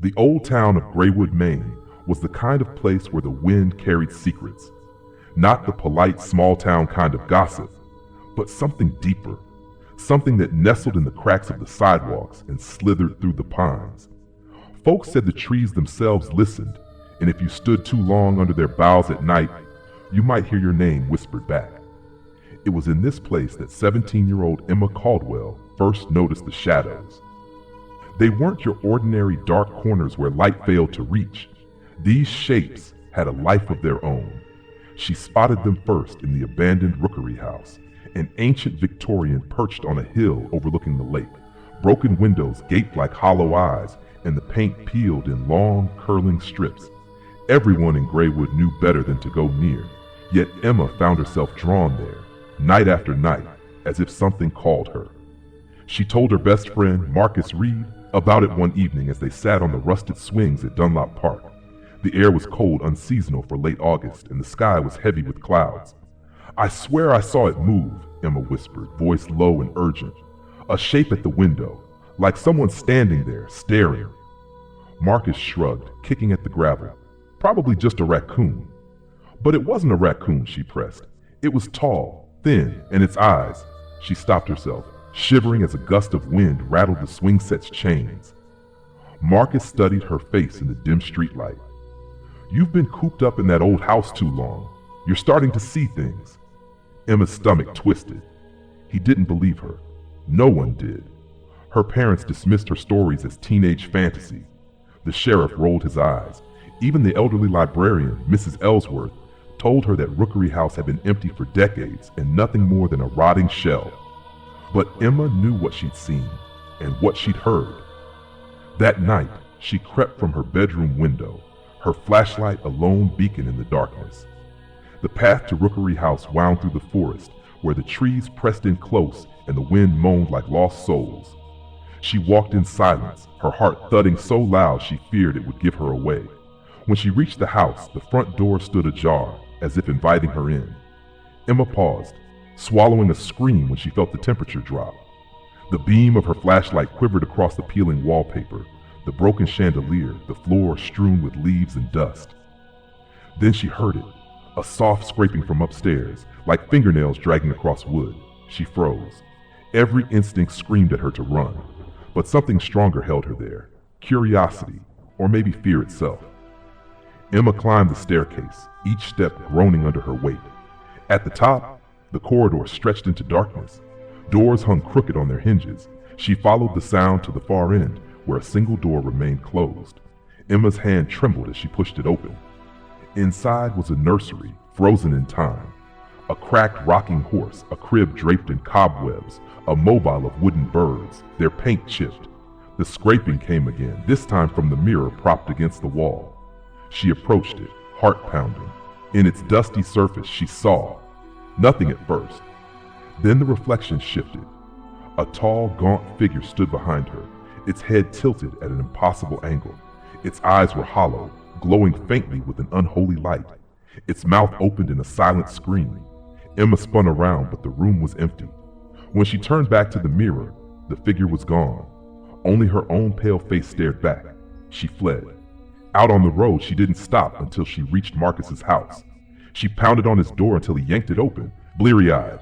The old town of Graywood, Maine was the kind of place where the wind carried secrets. Not the polite small town kind of gossip, but something deeper. Something that nestled in the cracks of the sidewalks and slithered through the pines. Folks said the trees themselves listened, and if you stood too long under their boughs at night, you might hear your name whispered back. It was in this place that 17-year-old Emma Caldwell first noticed the shadows. They weren't your ordinary dark corners where light failed to reach. These shapes had a life of their own. She spotted them first in the abandoned Rookery House, an ancient Victorian perched on a hill overlooking the lake. Broken windows gaped like hollow eyes, and the paint peeled in long, curling strips. Everyone in Graywood knew better than to go near, yet Emma found herself drawn there, night after night, as if something called her. She told her best friend, Marcus Reed, about it one evening as they sat on the rusted swings at Dunlop Park. The air was cold, unseasonal for late August, and the sky was heavy with clouds. "I swear I saw it move," Emma whispered, voice low and urgent. "A shape at the window, like someone standing there, staring." Marcus shrugged, kicking at the gravel. "Probably just a raccoon." "But it wasn't a raccoon," she pressed. "It was tall, thin, and its eyes—" She stopped herself, shivering as a gust of wind rattled the swing set's chains. Marcus studied her face in the dim streetlight. "You've been cooped up in that old house too long. You're starting to see things." Emma's stomach twisted. He didn't believe her. No one did. Her parents dismissed her stories as teenage fantasy. The sheriff rolled his eyes. Even the elderly librarian, Mrs. Ellsworth, told her that Rookery House had been empty for decades and nothing more than a rotting shell. But Emma knew what she'd seen and what she'd heard. That night, she crept from her bedroom window, her flashlight a lone beacon in the darkness. The path to Rookery House wound through the forest, where the trees pressed in close and the wind moaned like lost souls. She walked in silence, her heart thudding so loud she feared it would give her away. When she reached the house, the front door stood ajar, as if inviting her in. Emma paused, swallowing a scream when she felt the temperature drop. The beam of her flashlight quivered across the peeling wallpaper, the broken chandelier, the floor strewn with leaves and dust. Then she heard it, a soft scraping from upstairs, like fingernails dragging across wood. She froze. Every instinct screamed at her to run, but something stronger held her there, curiosity, or maybe fear itself. Emma climbed the staircase, each step groaning under her weight. At the top, the corridor stretched into darkness. Doors hung crooked on their hinges. She followed the sound to the far end, where a single door remained closed. Emma's hand trembled as she pushed it open. Inside was a nursery, frozen in time. A cracked rocking horse, a crib draped in cobwebs, a mobile of wooden birds, their paint chipped. The scraping came again, this time from the mirror propped against the wall. She approached it, heart pounding. In its dusty surface she saw nothing at first. Then the reflection shifted. A tall, gaunt figure stood behind her, its head tilted at an impossible angle. Its eyes were hollow, glowing faintly with an unholy light. Its mouth opened in a silent scream. Emma spun around, but the room was empty. When she turned back to the mirror, the figure was gone. Only her own pale face stared back. She fled. Out on the road, she didn't stop until she reached Marcus's house. She pounded on his door until he yanked it open, bleary-eyed.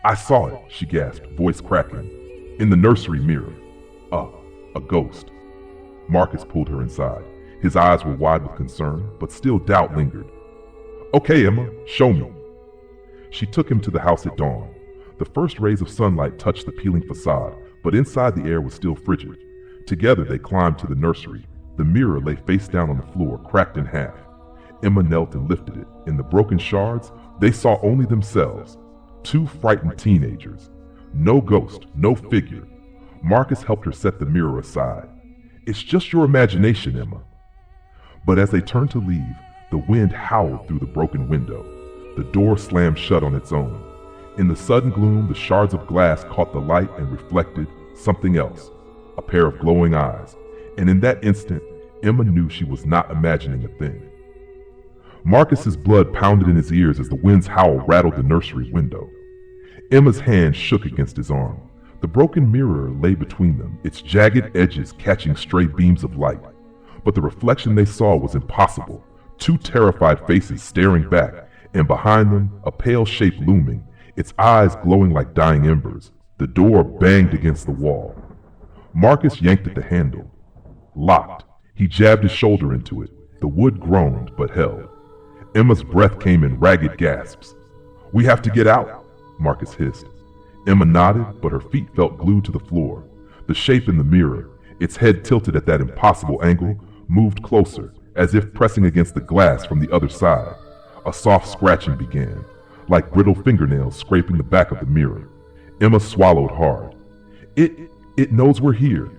"I saw it," she gasped, voice cracking. "In the nursery mirror. A ghost." Marcus pulled her inside. His eyes were wide with concern, but still doubt lingered. "Okay, Emma, show me." She took him to the house at dawn. The first rays of sunlight touched the peeling facade, but inside the air was still frigid. Together they climbed to the nursery. The mirror lay face down on the floor, cracked in half. Emma knelt and lifted it. In the broken shards, they saw only themselves. Two frightened teenagers. No ghost, no figure. Marcus helped her set the mirror aside. "It's just your imagination, Emma." But as they turned to leave, the wind howled through the broken window. The door slammed shut on its own. In the sudden gloom, the shards of glass caught the light and reflected something else, a pair of glowing eyes. And in that instant, Emma knew she was not imagining a thing. Marcus's blood pounded in his ears as the wind's howl rattled the nursery window. Emma's hand shook against his arm. The broken mirror lay between them, its jagged edges catching stray beams of light. But the reflection they saw was impossible. Two terrified faces staring back, and behind them, a pale shape looming, its eyes glowing like dying embers. The door banged against the wall. Marcus yanked at the handle. Locked. He jabbed his shoulder into it. The wood groaned, but held. Emma's breath came in ragged gasps. "We have to get out," Marcus hissed. Emma nodded, but her feet felt glued to the floor. The shape in the mirror, its head tilted at that impossible angle, moved closer, as if pressing against the glass from the other side. A soft scratching began, like brittle fingernails scraping the back of the mirror. Emma swallowed hard. It knows we're here."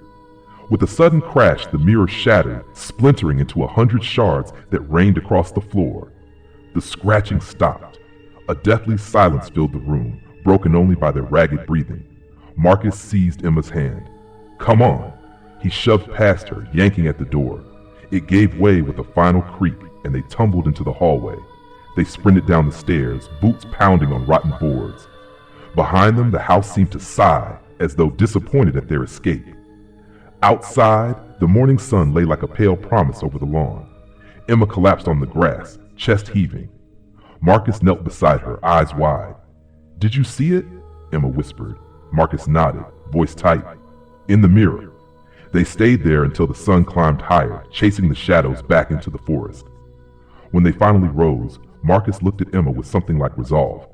With a sudden crash, the mirror shattered, splintering into 100 shards that rained across the floor. The scratching stopped. A deathly silence filled the room, broken only by their ragged breathing. Marcus seized Emma's hand. "Come on." He shoved past her, yanking at the door. It gave way with a final creak, and they tumbled into the hallway. They sprinted down the stairs, boots pounding on rotten boards. Behind them, the house seemed to sigh, as though disappointed at their escape. Outside, the morning sun lay like a pale promise over the lawn. Emma collapsed on the grass, chest heaving. Marcus knelt beside her, eyes wide. "Did you see it?" Emma whispered. Marcus nodded, voice tight. "In the mirror." They stayed there until the sun climbed higher, chasing the shadows back into the forest. When they finally rose, Marcus looked at Emma with something like resolve.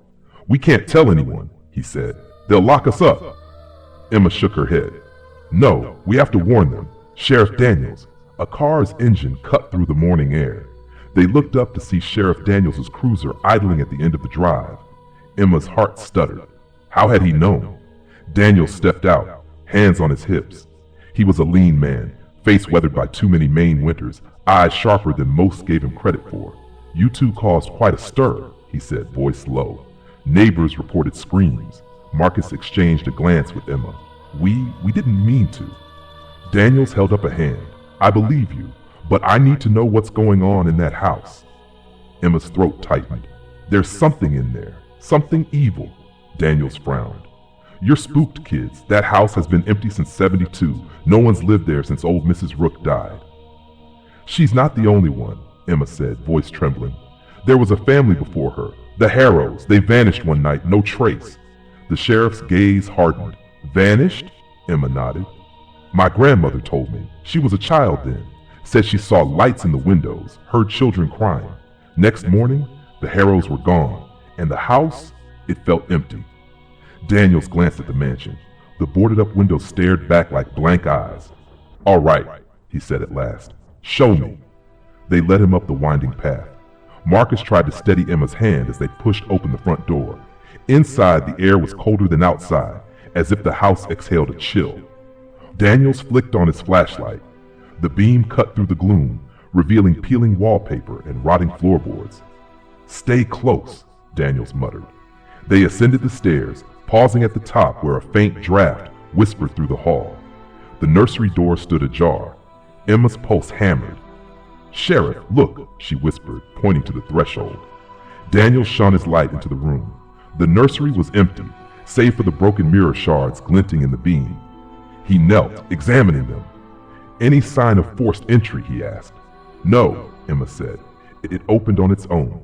"We can't tell anyone," he said. "They'll lock us up." Emma shook her head. "No, we have to warn them. Sheriff Daniels." A car's engine cut through the morning air. They looked up to see Sheriff Daniels' cruiser idling at the end of the drive. Emma's heart stuttered. How had he known? Daniels stepped out, hands on his hips. He was a lean man, face weathered by too many Maine winters, eyes sharper than most gave him credit for. "You two caused quite a stir," he said, voice low. Neighbors reported screams. Marcus exchanged a glance with Emma. We didn't mean to." Daniels held up a hand. "I believe you, but I need to know what's going on in that house." Emma's throat tightened. "There's something in there, something evil." Daniels frowned. "You're spooked, kids. That house has been empty since '72. No one's lived there since old Mrs. Rook died." "She's not the only one," Emma said, voice trembling. "There was a family before her, the Harrows. They vanished one night, no trace." The sheriff's gaze hardened. "Vanished?" Emma nodded. "My grandmother told me. She was a child then. Said she saw lights in the windows, heard children crying. Next morning, the Harrows were gone, and the house, it felt empty." Daniels glanced at the mansion. The boarded-up windows stared back like blank eyes. "All right," he said at last. "Show me." They led him up the winding path. Marcus tried to steady Emma's hand as they pushed open the front door. Inside, the air was colder than outside, as if the house exhaled a chill. Daniels flicked on his flashlight. The beam cut through the gloom, revealing peeling wallpaper and rotting floorboards. "Stay close," Daniels muttered. They ascended the stairs, pausing at the top where a faint draft whispered through the hall. The nursery door stood ajar. Emma's pulse hammered. "Sheriff, look," she whispered, pointing to the threshold. Daniels shone his light into the room. The nursery was empty, save for the broken mirror shards glinting in the beam. He knelt, examining them. "Any sign of forced entry?" he asked. "No," Emma said. "It opened on its own."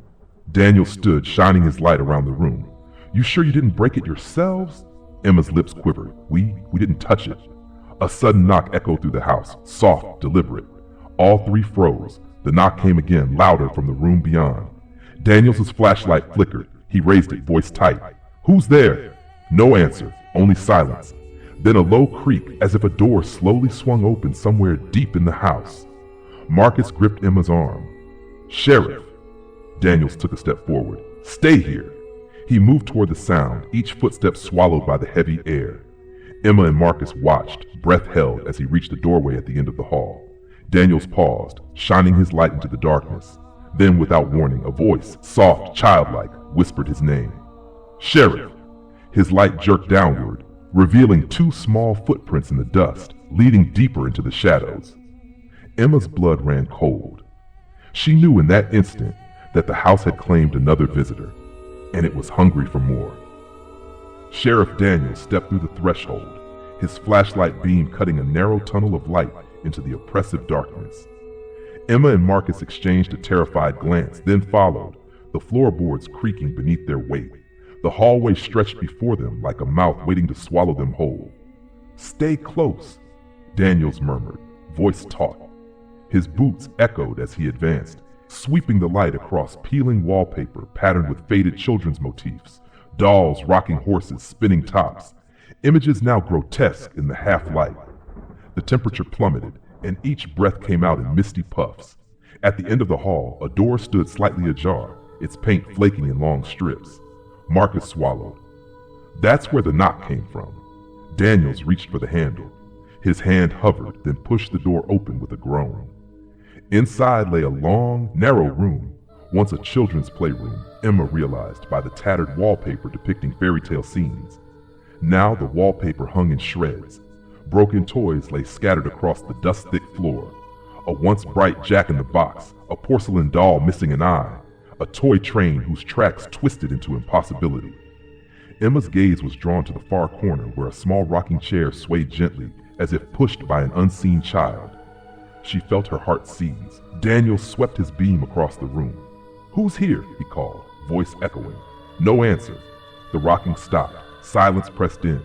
Daniel stood, shining his light around the room. "You sure you didn't break it yourselves?" Emma's lips quivered. We didn't touch it." A sudden knock echoed through the house, soft, deliberate. All three froze. The knock came again, louder from the room beyond. Daniels' flashlight flickered. He raised it, voice tight. "Who's there?" No answer, only silence. Then a low creak, as if a door slowly swung open somewhere deep in the house. Marcus gripped Emma's arm. "Sheriff." Daniels took a step forward. "Stay here." He moved toward the sound, each footstep swallowed by the heavy air. Emma and Marcus watched, breath held, as he reached the doorway at the end of the hall. Daniels paused, shining his light into the darkness. Then, without warning, a voice, soft, childlike, whispered his name. "Sheriff." His light jerked downward, revealing two small footprints in the dust, leading deeper into the shadows. Emma's blood ran cold. She knew in that instant that the house had claimed another visitor, and it was hungry for more. Sheriff Daniels stepped through the threshold, his flashlight beam cutting a narrow tunnel of light into the oppressive darkness. Emma and Marcus exchanged a terrified glance, then followed, the floorboards creaking beneath their weight. The hallway stretched before them like a mouth waiting to swallow them whole. "Stay close," Daniels murmured, voice taut. His boots echoed as he advanced, sweeping the light across peeling wallpaper patterned with faded children's motifs, dolls rocking horses, spinning tops, images now grotesque in the half-light. The temperature plummeted, and each breath came out in misty puffs. At the end of the hall, a door stood slightly ajar, its paint flaking in long strips. Marcus swallowed. That's where the knock came from. Daniels reached for the handle. His hand hovered, then pushed the door open with a groan. Inside lay a long, narrow room, once a children's playroom, Emma realized by the tattered wallpaper depicting fairy tale scenes. Now the wallpaper hung in shreds. Broken toys lay scattered across the dust-thick floor. A once bright jack-in-the-box, a porcelain doll missing an eye, a toy train whose tracks twisted into impossibility. Emma's gaze was drawn to the far corner where a small rocking chair swayed gently as if pushed by an unseen child. She felt her heart seize. Daniel swept his beam across the room. "Who's here?" he called, voice echoing. No answer. The rocking stopped. Silence pressed in.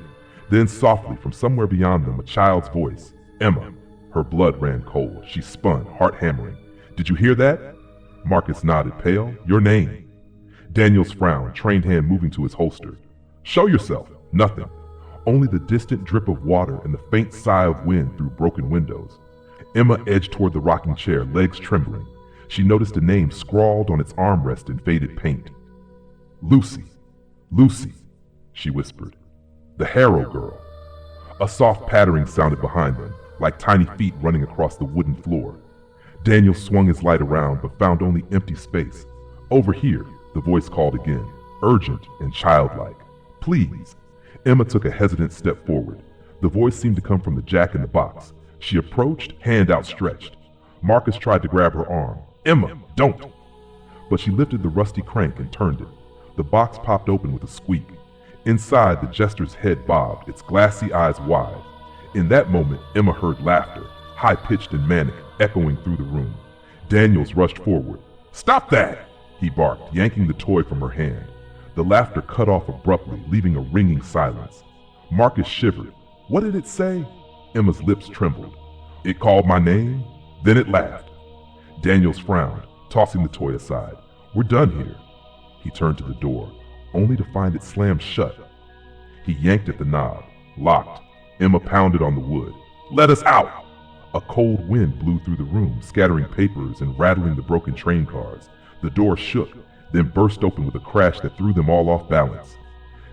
Then softly, from somewhere beyond them, a child's voice. "Emma." Her blood ran cold. She spun, heart hammering. "Did you hear that?" Marcus nodded, pale. "Your name." Daniels frowned, trained hand moving to his holster. "Show yourself." Nothing. Only the distant drip of water and the faint sigh of wind through broken windows. Emma edged toward the rocking chair, legs trembling. She noticed a name scrawled on its armrest in faded paint. "Lucy. Lucy," she whispered. "The Harrow girl." A soft pattering sounded behind them, like tiny feet running across the wooden floor. Daniel swung his light around, but found only empty space. "Over here," the voice called again, urgent and childlike. "Please." Emma took a hesitant step forward. The voice seemed to come from the jack-in-the-box. She approached, hand outstretched. Marcus tried to grab her arm. "Emma, don't!" But she lifted the rusty crank and turned it. The box popped open with a squeak. Inside, the jester's head bobbed, its glassy eyes wide. In that moment, Emma heard laughter, high-pitched and manic, echoing through the room. Daniels rushed forward. "Stop that!" he barked, yanking the toy from her hand. The laughter cut off abruptly, leaving a ringing silence. Marcus shivered. "What did it say?" Emma's lips trembled. "It called my name, then it laughed." Daniels frowned, tossing the toy aside. "We're done here." He turned to the door, only to find it slammed shut. He yanked at the knob. Locked. Emma pounded on the wood. "Let us out!" A cold wind blew through the room, scattering papers and rattling the broken train cars. The door shook, then burst open with a crash that threw them all off balance.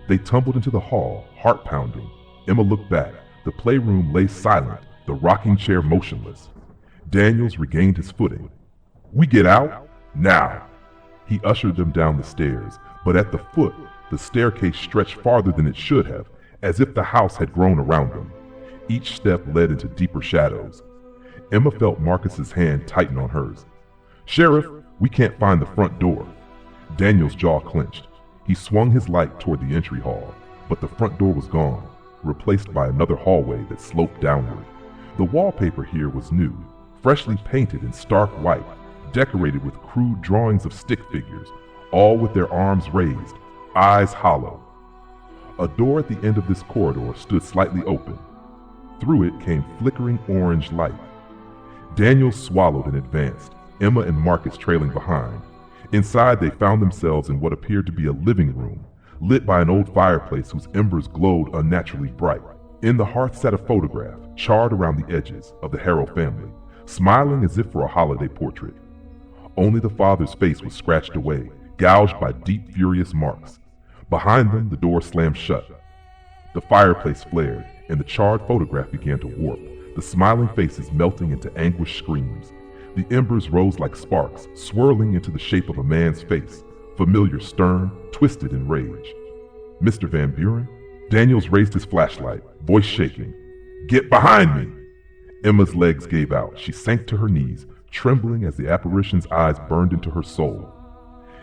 They tumbled into the hall, heart pounding. Emma looked back. The playroom lay silent, the rocking chair motionless. Daniels regained his footing. "We get out? Now!" He ushered them down the stairs, but at the foot, the staircase stretched farther than it should have, as if the house had grown around them. Each step led into deeper shadows. Emma felt Marcus's hand tighten on hers. "Sheriff, we can't find the front door." Daniel's jaw clenched. He swung his light toward the entry hall, but the front door was gone, replaced by another hallway that sloped downward. The wallpaper here was new, freshly painted in stark white, decorated with crude drawings of stick figures, all with their arms raised, eyes hollow. A door at the end of this corridor stood slightly open. Through it came flickering orange light. Daniel swallowed and advanced, Emma and Marcus trailing behind. Inside, they found themselves in what appeared to be a living room, lit by an old fireplace whose embers glowed unnaturally bright. In the hearth sat a photograph, charred around the edges, of the Harrow family, smiling as if for a holiday portrait. Only the father's face was scratched away, gouged by deep, furious marks. Behind them, the door slammed shut. The fireplace flared, and the charred photograph began to warp, the smiling faces melting into anguished screams. The embers rose like sparks, swirling into the shape of a man's face, familiar, stern, twisted in rage. "Mr. Van Buren?" Daniels raised his flashlight, voice shaking. "Get behind me!" Emma's legs gave out. She sank to her knees, trembling as the apparition's eyes burned into her soul.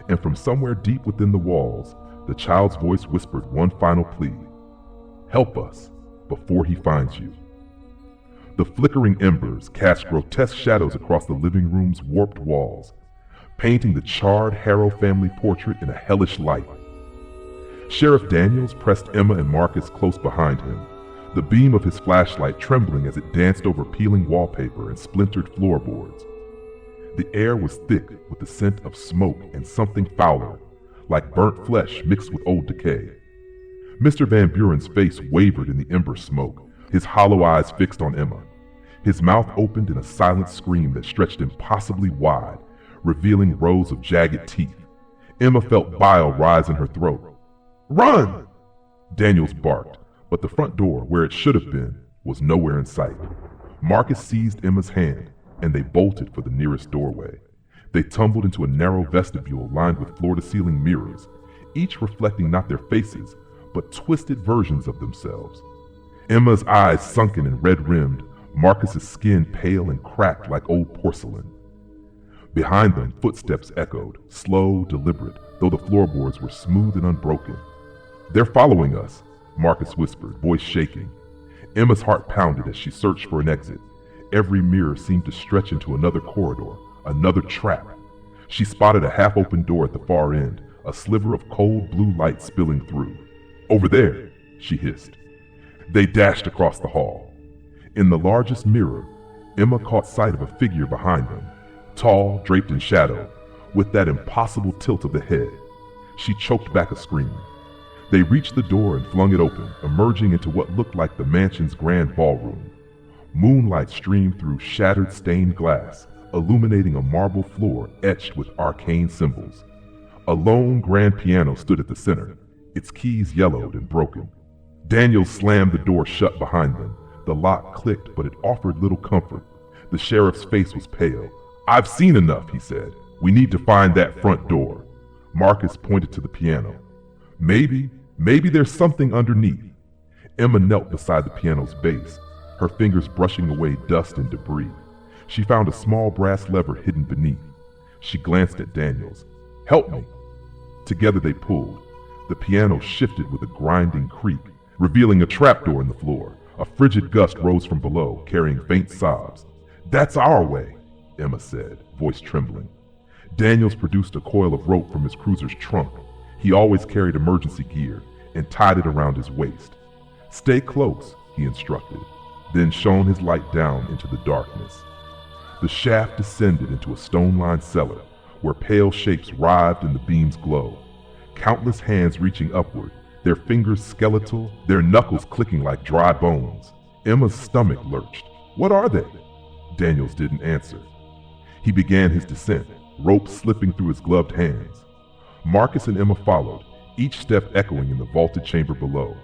And from somewhere deep within the walls, the child's voice whispered one final plea. "Help us before he finds you." The flickering embers cast grotesque shadows across the living room's warped walls, painting the charred Harrow family portrait in a hellish light. Sheriff Daniels pressed Emma and Marcus close behind him, the beam of his flashlight trembling as it danced over peeling wallpaper and splintered floorboards. The air was thick with the scent of smoke and something fouler, like burnt flesh mixed with old decay. Mr. Van Buren's face wavered in the ember smoke, his hollow eyes fixed on Emma. His mouth opened in a silent scream that stretched impossibly wide, revealing rows of jagged teeth. Emma felt bile rise in her throat. "Run!" Daniels barked, but the front door, where it should have been, was nowhere in sight. Marcus seized Emma's hand, and they bolted for the nearest doorway. They tumbled into a narrow vestibule lined with floor-to-ceiling mirrors, each reflecting not their faces, but twisted versions of themselves. Emma's eyes sunken and red-rimmed, Marcus's skin pale and cracked like old porcelain. Behind them, footsteps echoed, slow, deliberate, though the floorboards were smooth and unbroken. "They're following us," Marcus whispered, voice shaking. Emma's heart pounded as she searched for an exit. Every mirror seemed to stretch into another corridor, another trap. She spotted a half-open door at the far end, a sliver of cold blue light spilling through. "Over there," she hissed. They dashed across the hall. In the largest mirror, Emma caught sight of a figure behind them, tall, draped in shadow, with that impossible tilt of the head. She choked back a scream. They reached the door and flung it open, emerging into what looked like the mansion's grand ballroom. Moonlight streamed through shattered stained glass, illuminating a marble floor etched with arcane symbols. A lone grand piano stood at the center, its keys yellowed and broken. Daniels slammed the door shut behind them. The lock clicked, but it offered little comfort. The sheriff's face was pale. "I've seen enough," he said. "We need to find that front door." Marcus pointed to the piano. Maybe there's something underneath." Emma knelt beside the piano's base, her fingers brushing away dust and debris. She found a small brass lever hidden beneath. She glanced at Daniels. "Help me." Together they pulled. The piano shifted with a grinding creak, revealing a trapdoor in the floor. A frigid gust rose from below, carrying faint sobs. "That's our way," Emma said, voice trembling. Daniels produced a coil of rope from his cruiser's trunk. He always carried emergency gear, and tied it around his waist. "Stay close," he instructed, then shone his light down into the darkness. The shaft descended into a stone-lined cellar, where pale shapes writhed in the beam's glow. Countless hands reaching upward, their fingers skeletal, their knuckles clicking like dry bones. Emma's stomach lurched. "What are they?" Daniels didn't answer. He began his descent, rope slipping through his gloved hands. Marcus and Emma followed, each step echoing in the vaulted chamber below.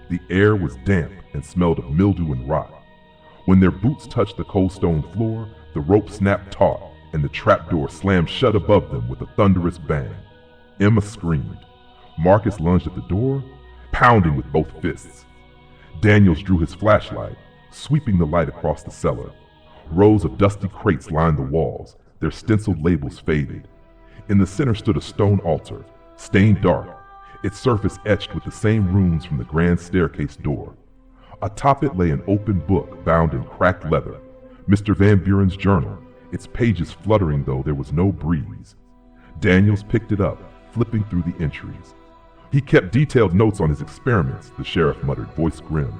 The air was damp and smelled of mildew and rot. When their boots touched the cold stone floor, the rope snapped taut, and the trapdoor slammed shut above them with a thunderous bang. Emma screamed. Marcus lunged at the door, pounding with both fists. Daniels drew his flashlight, sweeping the light across the cellar. Rows of dusty crates lined the walls, their stenciled labels faded. In the center stood a stone altar, stained dark, its surface etched with the same runes from the grand staircase door. Atop it lay an open book bound in cracked leather, Mr. Van Buren's journal, its pages fluttering though there was no breeze. Daniels picked it up, flipping through the entries. "He kept detailed notes on his experiments," the sheriff muttered, voice grim.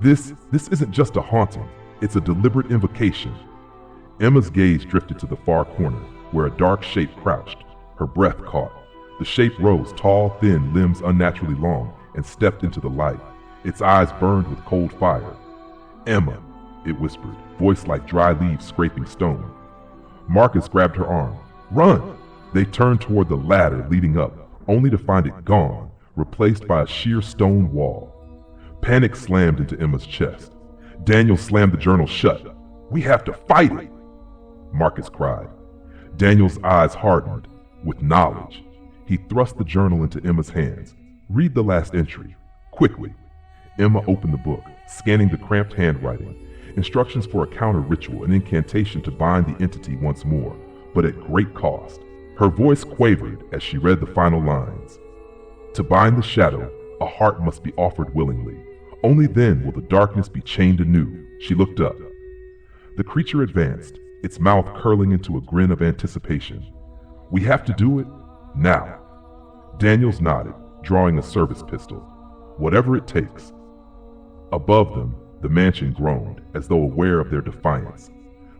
This isn't just a haunting, it's a deliberate invocation." Emma's gaze drifted to the far corner, where a dark shape crouched, her breath caught. The shape rose, tall, thin, limbs unnaturally long, and stepped into the light. Its eyes burned with cold fire. "Emma," it whispered, voice like dry leaves scraping stone. Marcus grabbed her arm. "Run!" They turned toward the ladder leading up, only to find it gone, replaced by a sheer stone wall. Panic slammed into Emma's chest. Daniel slammed the journal shut. "We have to fight it!" Marcus cried. Daniel's eyes hardened with knowledge. He thrust the journal into Emma's hands. "Read the last entry, quickly." Emma opened the book, scanning the cramped handwriting. Instructions for a counter ritual, an incantation to bind the entity once more, but at great cost. Her voice quavered as she read the final lines. "To bind the shadow, a heart must be offered willingly. Only then will the darkness be chained anew," She looked up. The creature advanced, its mouth curling into a grin of anticipation. "We have to do it now." Daniels nodded, drawing a service pistol. "Whatever it takes." Above them, the mansion groaned, as though aware of their defiance.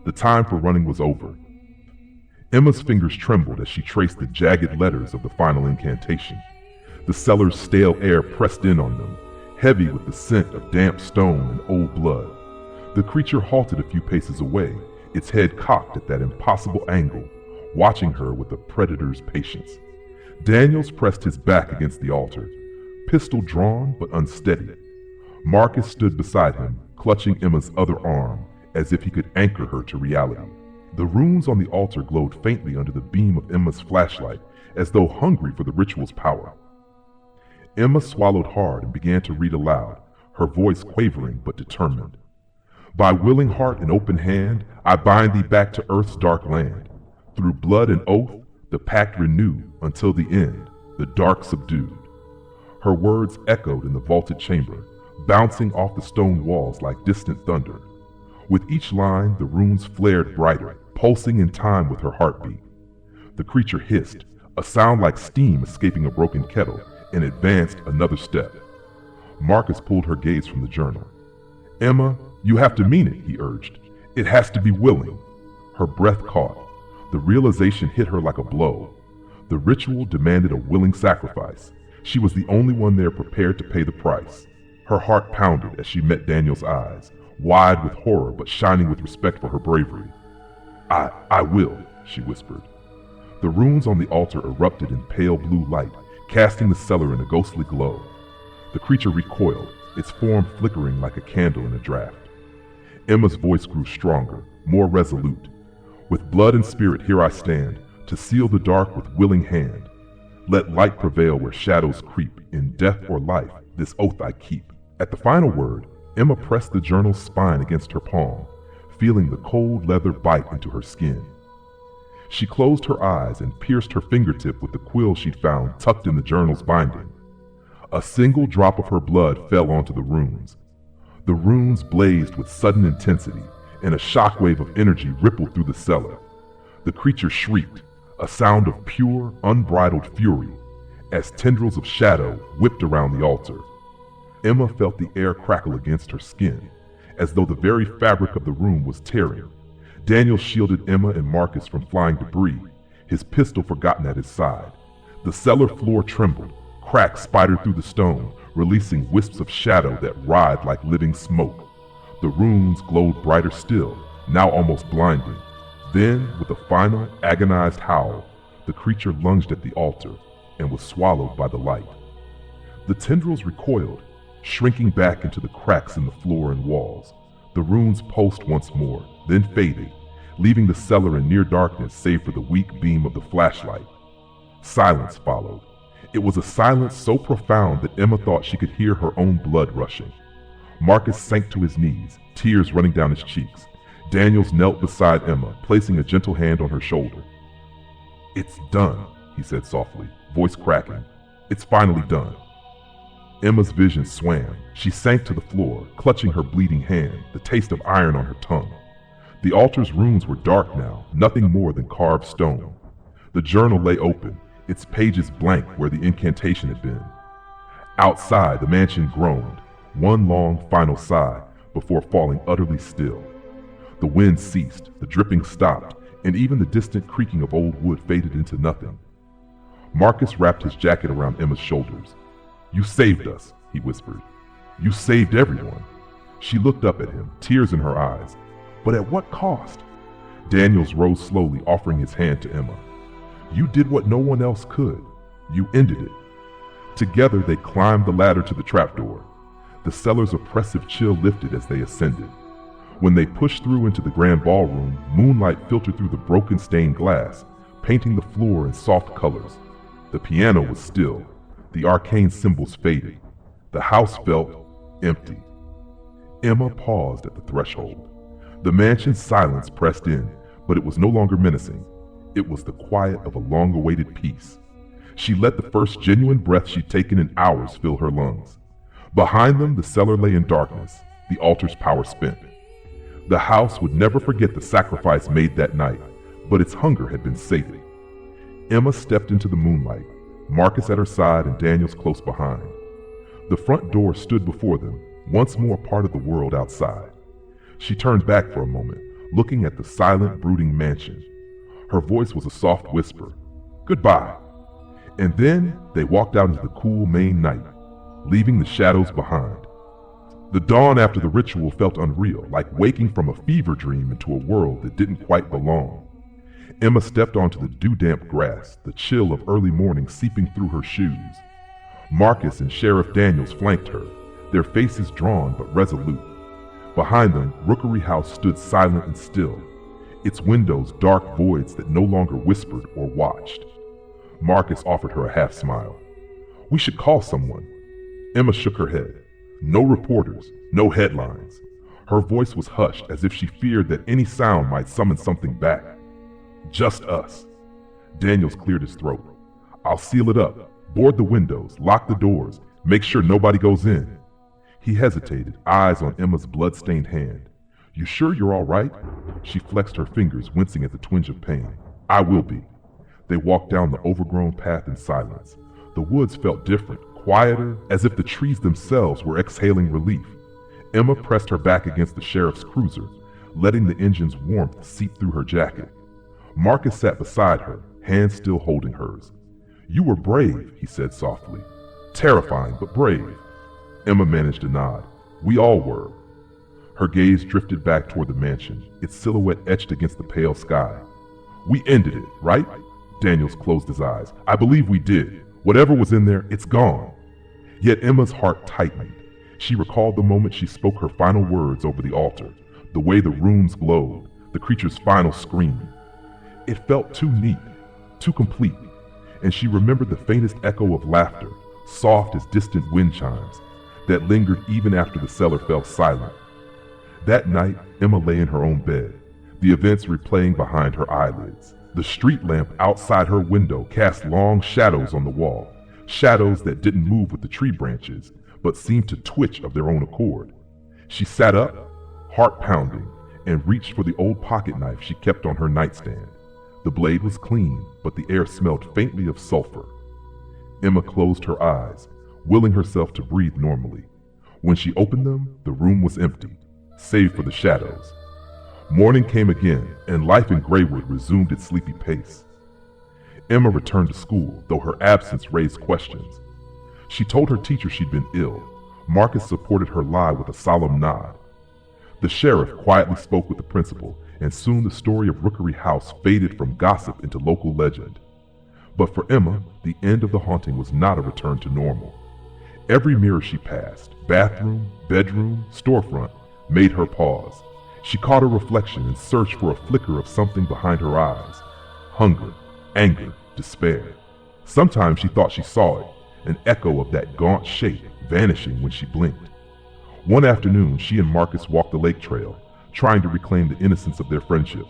The time for running was over. Emma's fingers trembled as she traced the jagged letters of the final incantation. The cellar's stale air pressed in on them, heavy with the scent of damp stone and old blood. The creature halted a few paces away, its head cocked at that impossible angle, watching her with a predator's patience. Daniels pressed his back against the altar, pistol drawn but unsteady. Marcus stood beside him, clutching Emma's other arm, as if he could anchor her to reality. The runes on the altar glowed faintly under the beam of Emma's flashlight, as though hungry for the ritual's power. Emma swallowed hard and began to read aloud, her voice quavering but determined. "By willing heart and open hand, I bind thee back to earth's dark land. Through blood and oath, the pact renew until the end, the dark subdued." Her words echoed in the vaulted chamber, bouncing off the stone walls like distant thunder. With each line, the runes flared brighter, pulsing in time with her heartbeat. The creature hissed, a sound like steam escaping a broken kettle, and advanced another step. Marcus pulled her gaze from the journal. "Emma, you have to mean it," he urged. "It has to be willing." Her breath caught. The realization hit her like a blow. The ritual demanded a willing sacrifice. She was the only one there prepared to pay the price. Her heart pounded as she met Daniel's eyes, wide with horror but shining with respect for her bravery. I will," she whispered. The runes on the altar erupted in pale blue light, casting the cellar in a ghostly glow. The creature recoiled, its form flickering like a candle in a draft. Emma's voice grew stronger, more resolute. "With blood and spirit here I stand, to seal the dark with willing hand. Let light prevail where shadows creep, in death or life, this oath I keep." At the final word, Emma pressed the journal's spine against her palm, feeling the cold leather bite into her skin. She closed her eyes and pierced her fingertip with the quill she'd found tucked in the journal's binding. A single drop of her blood fell onto the runes. The runes blazed with sudden intensity, and a shockwave of energy rippled through the cellar. The creature shrieked, a sound of pure, unbridled fury, as tendrils of shadow whipped around the altar. Emma felt the air crackle against her skin, as though the very fabric of the room was tearing. Daniel shielded Emma and Marcus from flying debris, his pistol forgotten at his side. The cellar floor trembled, cracks spidered through the stone, releasing wisps of shadow that writhed like living smoke. The runes glowed brighter still, now almost blinding. Then, with a final, agonized howl, the creature lunged at the altar and was swallowed by the light. The tendrils recoiled, shrinking back into the cracks in the floor and walls. The runes pulsed once more, then faded, leaving the cellar in near darkness save for the weak beam of the flashlight. Silence followed. It was a silence so profound that Emma thought she could hear her own blood rushing. Marcus sank to his knees, tears running down his cheeks. Daniels knelt beside Emma, placing a gentle hand on her shoulder. "It's done," he said softly, voice cracking. "It's finally done." Emma's vision swam. She sank to the floor, clutching her bleeding hand, the taste of iron on her tongue. The altar's runes were dark now, nothing more than carved stone. The journal lay open, its pages blank where the incantation had been. Outside, the mansion groaned, one long final sigh before falling utterly still. The wind ceased, the dripping stopped, and even the distant creaking of old wood faded into nothing. Marcus wrapped his jacket around Emma's shoulders. "You saved us," he whispered. "You saved everyone." She looked up at him, tears in her eyes. "But at what cost?" Daniels rose slowly, offering his hand to Emma. "You did what no one else could. You ended it." Together they climbed the ladder to the trapdoor. The cellar's oppressive chill lifted as they ascended. When they pushed through into the grand ballroom, moonlight filtered through the broken stained glass, painting the floor in soft colors. The piano was still. The arcane symbols faded. The house felt empty. Emma paused at the threshold. The mansion's silence pressed in, but it was no longer menacing. It was the quiet of a long-awaited peace. She let the first genuine breath she'd taken in hours fill her lungs. Behind them, the cellar lay in darkness, the altar's power spent. The house would never forget the sacrifice made that night, but its hunger had been sated. Emma stepped into the moonlight, Marcus at her side and Daniels close behind. The front door stood before them, once more part of the world outside. She turned back for a moment, looking at the silent, brooding mansion. Her voice was a soft whisper, "Goodbye." And then they walked out into the cool Maine night, leaving the shadows behind. The dawn after the ritual felt unreal, like waking from a fever dream into a world that didn't quite belong. Emma stepped onto the dew-damp grass, the chill of early morning seeping through her shoes. Marcus and Sheriff Daniels flanked her, their faces drawn but resolute. Behind them, Rookery House stood silent and still, its windows dark voids that no longer whispered or watched. Marcus offered her a half-smile. "We should call someone." Emma shook her head. No reporters, no headlines. Her voice was hushed as if she feared that any sound might summon something back. "Just us." Daniels cleared his throat. "I'll seal it up, board the windows, lock the doors, make sure nobody goes in." He hesitated, eyes on Emma's blood-stained hand. "You sure you're all right?" She flexed her fingers, wincing at the twinge of pain. "I will be." They walked down the overgrown path in silence. The woods felt different, quieter, as if the trees themselves were exhaling relief. Emma pressed her back against the sheriff's cruiser, letting the engine's warmth seep through her jacket. Marcus sat beside her, hands still holding hers. "You were brave," he said softly. "Terrifying, but brave." Emma managed a nod. "We all were." Her gaze drifted back toward the mansion, its silhouette etched against the pale sky. "We ended it, right?" Daniels closed his eyes. "I believe we did. Whatever was in there, it's gone." Yet Emma's heart tightened. She recalled the moment she spoke her final words over the altar, the way the rooms glowed, the creature's final scream. It felt too neat, too complete, and she remembered the faintest echo of laughter, soft as distant wind chimes, that lingered even after the cellar fell silent. That night, Emma lay in her own bed, the events replaying behind her eyelids. The street lamp outside her window cast long shadows on the wall, shadows that didn't move with the tree branches, but seemed to twitch of their own accord. She sat up, heart pounding, and reached for the old pocket knife she kept on her nightstand. The blade was clean, but the air smelled faintly of sulfur. Emma closed her eyes, willing herself to breathe normally. When she opened them, the room was empty, save for the shadows. Morning came again, and life in Graywood resumed its sleepy pace. Emma returned to school, though her absence raised questions. She told her teacher she'd been ill. Marcus supported her lie with a solemn nod. The sheriff quietly spoke with the principal, and soon the story of Rookery House faded from gossip into local legend. But for Emma, the end of the haunting was not a return to normal. Every mirror she passed, bathroom, bedroom, storefront, made her pause. She caught a reflection and searched for a flicker of something behind her eyes. Hunger, anger, despair. Sometimes she thought she saw it, an echo of that gaunt shape vanishing when she blinked. One afternoon, she and Marcus walked the lake trail, trying to reclaim the innocence of their friendship.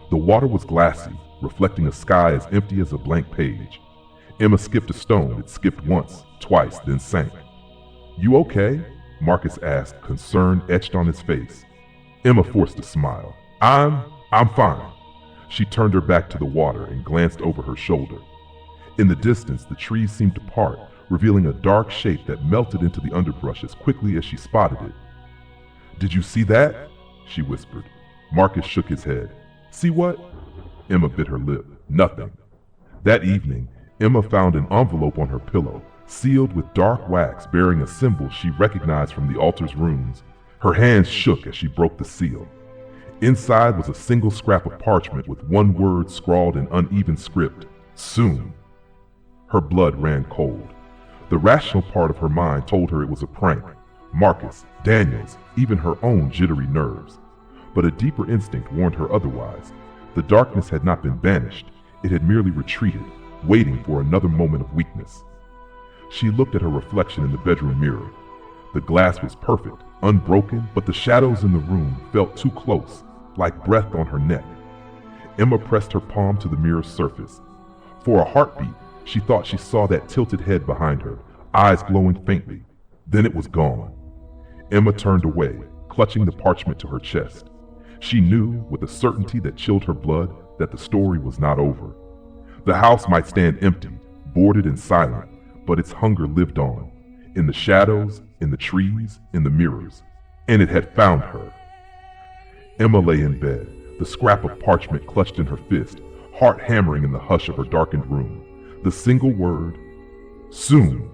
The water was glassy, reflecting a sky as empty as a blank page. Emma skipped a stone. It skipped once, twice, then sank. "You okay?" Marcus asked, concern etched on his face. Emma forced a smile. I'm fine." She turned her back to the water and glanced over her shoulder. In the distance, the trees seemed to part, revealing a dark shape that melted into the underbrush as quickly as she spotted it. "Did you see that?" she whispered. Marcus shook his head. "See what?" Emma bit her lip. "Nothing." That evening, Emma found an envelope on her pillow, sealed with dark wax bearing a symbol she recognized from the altar's runes. Her hands shook as she broke the seal. Inside was a single scrap of parchment with one word scrawled in uneven script: "Soon." Her blood ran cold. The rational part of her mind told her it was a prank. Marcus, Daniels, even her own jittery nerves. But a deeper instinct warned her otherwise. The darkness had not been banished. It had merely retreated, waiting for another moment of weakness. She looked at her reflection in the bedroom mirror. The glass was perfect, unbroken, but the shadows in the room felt too close, like breath on her neck. Emma pressed her palm to the mirror's surface. For a heartbeat, she thought she saw that tilted head behind her, eyes glowing faintly. Then it was gone. Emma turned away, clutching the parchment to her chest. She knew, with a certainty that chilled her blood, that the story was not over. The house might stand empty, boarded and silent, but its hunger lived on, in the shadows, in the trees, in the mirrors, and it had found her. Emma lay in bed, the scrap of parchment clutched in her fist, heart hammering in the hush of her darkened room. The single word, soon,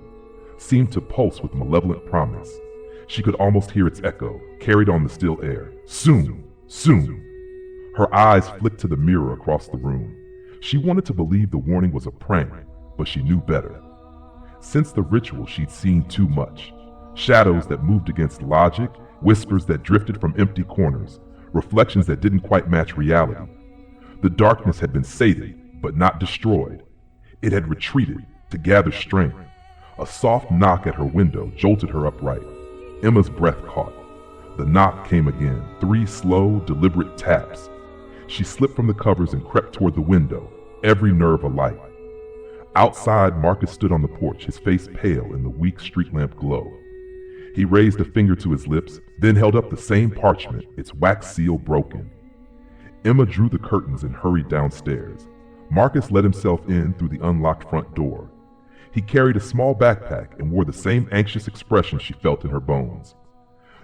seemed to pulse with malevolent promise. She could almost hear its echo, carried on the still air. Soon, soon. Her eyes flicked to the mirror across the room. She wanted to believe the warning was a prank, but she knew better. Since the ritual, she'd seen too much. Shadows that moved against logic, whispers that drifted from empty corners, reflections that didn't quite match reality. The darkness had been sated, but not destroyed. It had retreated to gather strength. A soft knock at her window jolted her upright. Emma's breath caught. The knock came again, 3 slow, deliberate taps. She slipped from the covers and crept toward the window, every nerve alight. Outside, Marcus stood on the porch, his face pale in the weak street lamp glow. He raised a finger to his lips, then held up the same parchment, its wax seal broken. Emma drew the curtains and hurried downstairs. Marcus let himself in through the unlocked front door. He carried a small backpack and wore the same anxious expression she felt in her bones.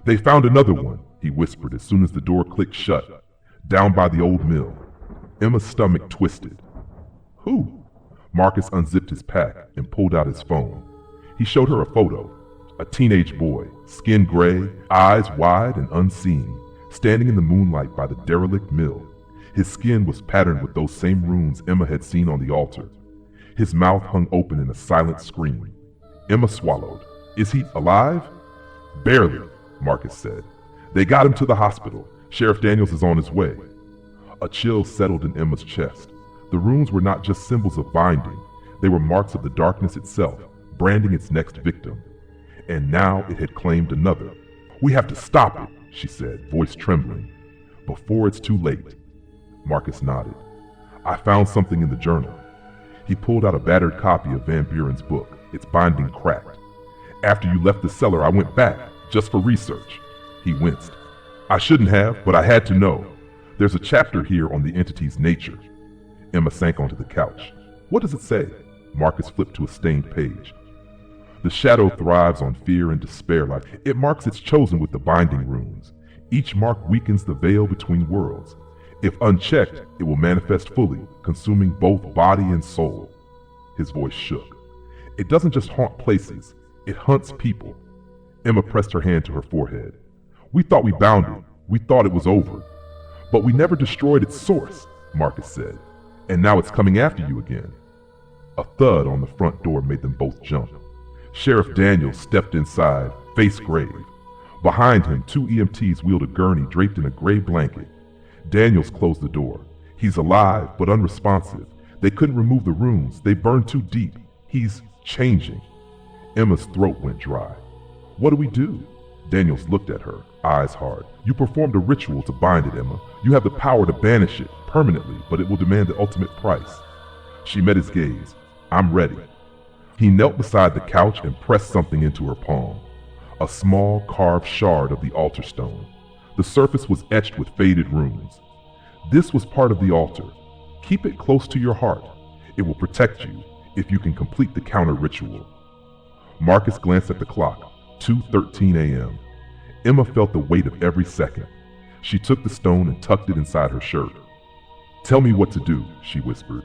"They found another one," he whispered as soon as the door clicked shut, "down by the old mill." Emma's stomach twisted. "Who?" Marcus unzipped his pack and pulled out his phone. He showed her a photo. A teenage boy, skin gray, eyes wide and unseeing, standing in the moonlight by the derelict mill. His skin was patterned with those same runes Emma had seen on the altar. His mouth hung open in a silent scream. Emma swallowed. "Is he alive?" "Barely," Marcus said. "They got him to the hospital. Sheriff Daniels is on his way." A chill settled in Emma's chest. The runes were not just symbols of binding. They were marks of the darkness itself, branding its next victim. And now it had claimed another. "We have to stop it," she said, voice trembling. "Before it's too late." Marcus nodded. "I found something in the journal." He pulled out a battered copy of Van Buren's book, its binding cracked. "After you left the cellar, I went back, just for research." He winced. "I shouldn't have, but I had to know. There's a chapter here on the entity's nature." Emma sank onto the couch. "What does it say?" Marcus flipped to a stained page. "The shadow thrives on fear and despair like it marks its chosen with the binding runes. Each mark weakens the veil between worlds. If unchecked, it will manifest fully, consuming both body and soul." His voice shook. "It doesn't just haunt places, it hunts people." Emma pressed her hand to her forehead. "We thought we bound it. We thought it was over. But we never destroyed its source," Marcus said. "And now it's coming after you again." A thud on the front door made them both jump. Sheriff Daniels stepped inside, face grave. Behind him, 2 EMTs wheeled a gurney draped in a gray blanket. Daniels closed the door. "He's alive, but unresponsive. They couldn't remove the runes. They burned too deep. He's changing." Emma's throat went dry. "What do we do?" Daniels looked at her, eyes hard. "You performed a ritual to bind it, Emma. You have the power to banish it, permanently, but it will demand the ultimate price." She met his gaze. "I'm ready." He knelt beside the couch and pressed something into her palm. A small carved shard of the altar stone. The surface was etched with faded runes. "This was part of the altar. Keep it close to your heart. It will protect you if you can complete the counter ritual." Marcus glanced at the clock. 2:13 a.m. Emma felt the weight of every second. She took the stone and tucked it inside her shirt. "Tell me what to do," she whispered.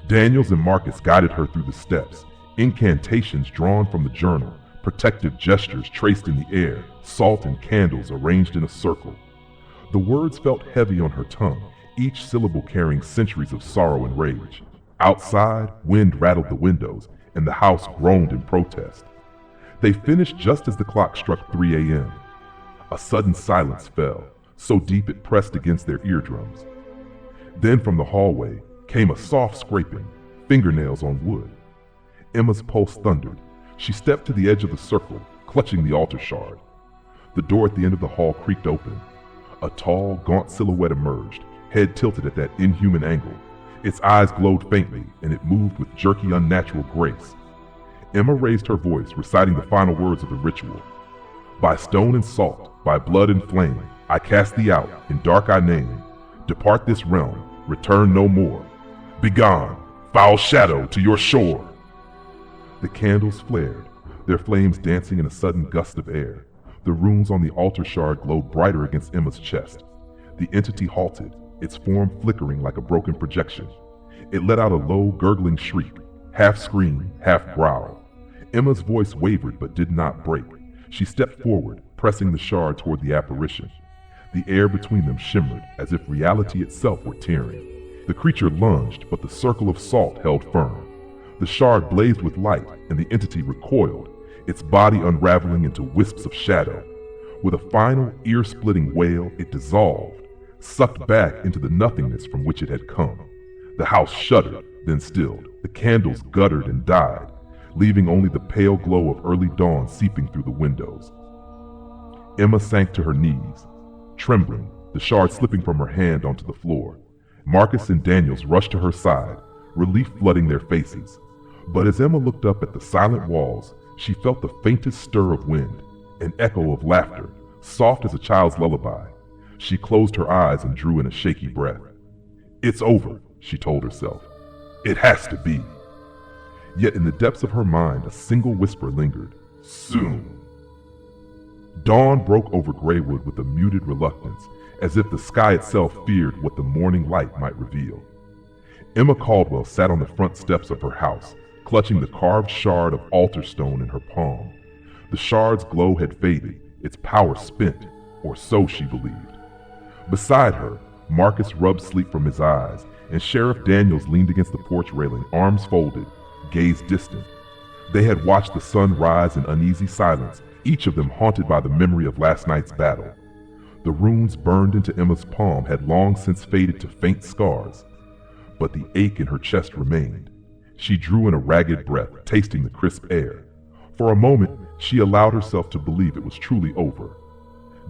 Daniels and Marcus guided her through the steps, incantations drawn from the journal, protective gestures traced in the air, salt and candles arranged in a circle. The words felt heavy on her tongue, each syllable carrying centuries of sorrow and rage. Outside, wind rattled the windows, and the house groaned in protest. They finished just as the clock struck 3 a.m. A sudden silence fell, so deep it pressed against their eardrums. Then from the hallway came a soft scraping, fingernails on wood. Emma's pulse thundered. She stepped to the edge of the circle, clutching the altar shard. The door at the end of the hall creaked open. A tall, gaunt silhouette emerged, head tilted at that inhuman angle. Its eyes glowed faintly, and it moved with jerky, unnatural grace. Emma raised her voice, reciting the final words of the ritual. "By stone and salt, by blood and flame, I cast thee out, in dark I name. Depart this realm, return no more. Begone, foul shadow, to your shore. The candles flared, their flames dancing in a sudden gust of air. The runes on the altar shard glowed brighter against Emma's chest. The entity halted, its form flickering like a broken projection. It let out a low, gurgling shriek, half scream, half growl. Emma's voice wavered but did not break. She stepped forward, pressing the shard toward the apparition. The air between them shimmered as if reality itself were tearing. The creature lunged, but the circle of salt held firm. The shard blazed with light, and the entity recoiled, its body unraveling into wisps of shadow. With a final, ear-splitting wail, it dissolved, sucked back into the nothingness from which it had come. The house shuddered, then stilled. The candles guttered and died, leaving only the pale glow of early dawn seeping through the windows. Emma sank to her knees, trembling, the shard slipping from her hand onto the floor. Marcus and Daniels rushed to her side, relief flooding their faces. But as Emma looked up at the silent walls, she felt the faintest stir of wind, an echo of laughter, soft as a child's lullaby. She closed her eyes and drew in a shaky breath. "It's over," she told herself. "It has to be." Yet in the depths of her mind, a single whisper lingered. "Soon." Dawn broke over Greywood with a muted reluctance, as if the sky itself feared what the morning light might reveal. Emma Caldwell sat on the front steps of her house, clutching the carved shard of altar stone in her palm. The shard's glow had faded, its power spent, or so she believed. Beside her, Marcus rubbed sleep from his eyes, and Sheriff Daniels leaned against the porch railing, arms folded, gaze distant. They had watched the sun rise in uneasy silence, each of them haunted by the memory of last night's battle. The runes burned into Emma's palm had long since faded to faint scars, but the ache in her chest remained. She drew in a ragged breath, tasting the crisp air. For a moment, she allowed herself to believe it was truly over.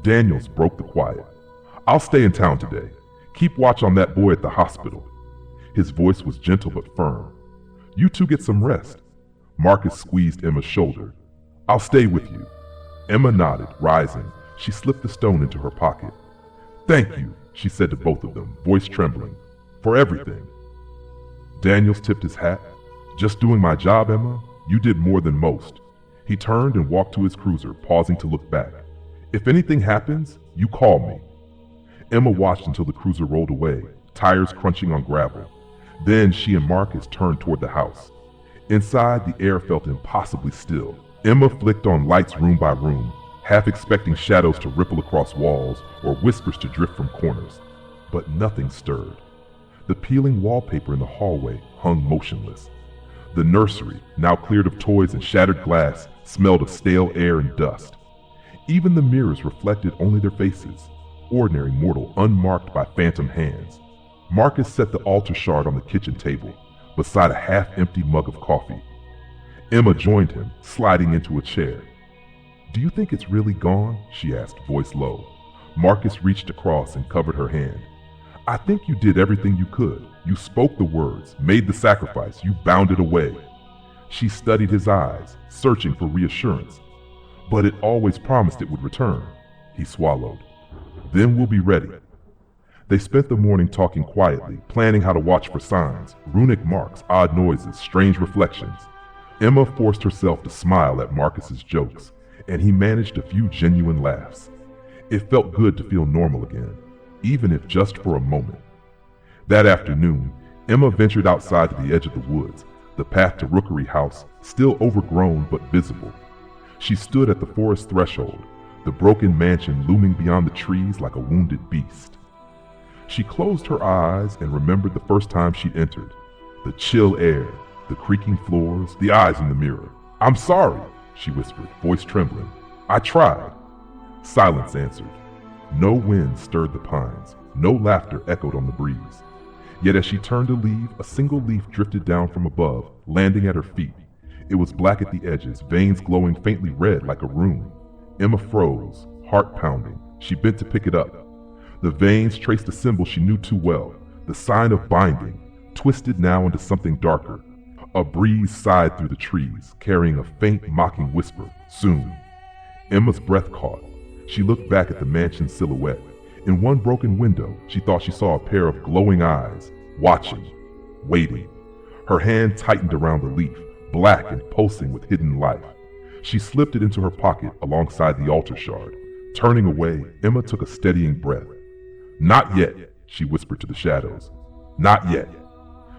Daniels broke the quiet. "I'll stay in town today. Keep watch on that boy at the hospital." His voice was gentle but firm. "You two get some rest." Marcus squeezed Emma's shoulder. "I'll stay with you." Emma nodded, rising. She slipped the stone into her pocket. "Thank you," she said to both of them, voice trembling, "for everything." Daniels tipped his hat. "Just doing my job, Emma. You did more than most." He turned and walked to his cruiser, pausing to look back. "If anything happens, you call me." Emma watched until the cruiser rolled away, tires crunching on gravel. Then she and Marcus turned toward the house. Inside, the air felt impossibly still. Emma flicked on lights room by room, half expecting shadows to ripple across walls or whispers to drift from corners. But nothing stirred. The peeling wallpaper in the hallway hung motionless. The nursery, now cleared of toys and shattered glass, smelled of stale air and dust. Even the mirrors reflected only their faces, ordinary mortal unmarked by phantom hands. Marcus set the altar shard on the kitchen table, beside a half-empty mug of coffee. Emma joined him, sliding into a chair. "Do you think it's really gone?" she asked, voice low. Marcus reached across and covered her hand. "I think you did everything you could. You spoke the words, made the sacrifice, you bounded away." She studied his eyes, searching for reassurance. "But it always promised it would return." He swallowed. "Then we'll be ready." They spent the morning talking quietly, planning how to watch for signs, runic marks, odd noises, strange reflections. Emma forced herself to smile at Marcus's jokes, and he managed a few genuine laughs. It felt good to feel normal again, even if just for a moment. That afternoon, Emma ventured outside to the edge of the woods, the path to Rookery House still overgrown but visible. She stood at the forest threshold, the broken mansion looming beyond the trees like a wounded beast. She closed her eyes and remembered the first time she'd entered. The chill air, the creaking floors, the eyes in the mirror. "I'm sorry," she whispered, voice trembling. "I tried." Silence answered. No wind stirred the pines, no laughter echoed on the breeze. Yet as she turned to leave, a single leaf drifted down from above, landing at her feet. It was black at the edges, veins glowing faintly red like a rune. Emma froze, heart pounding. She bent to pick it up. The veins traced a symbol she knew too well, the sign of binding, twisted now into something darker. A breeze sighed through the trees, carrying a faint, mocking whisper, "Soon." Emma's breath caught. She looked back at the mansion's silhouette. In one broken window, she thought she saw a pair of glowing eyes, watching, waiting. Her hand tightened around the leaf, black and pulsing with hidden life. She slipped it into her pocket alongside the altar shard. Turning away, Emma took a steadying breath. "Not yet," she whispered to the shadows. "Not yet."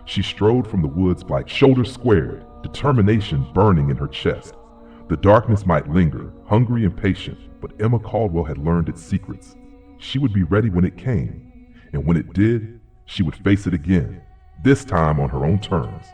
She strode from the woods like shoulders squared, determination burning in her chest. The darkness might linger, hungry and patient, but Emma Caldwell had learned its secrets. She would be ready when it came, and when it did, she would face it again, this time on her own terms.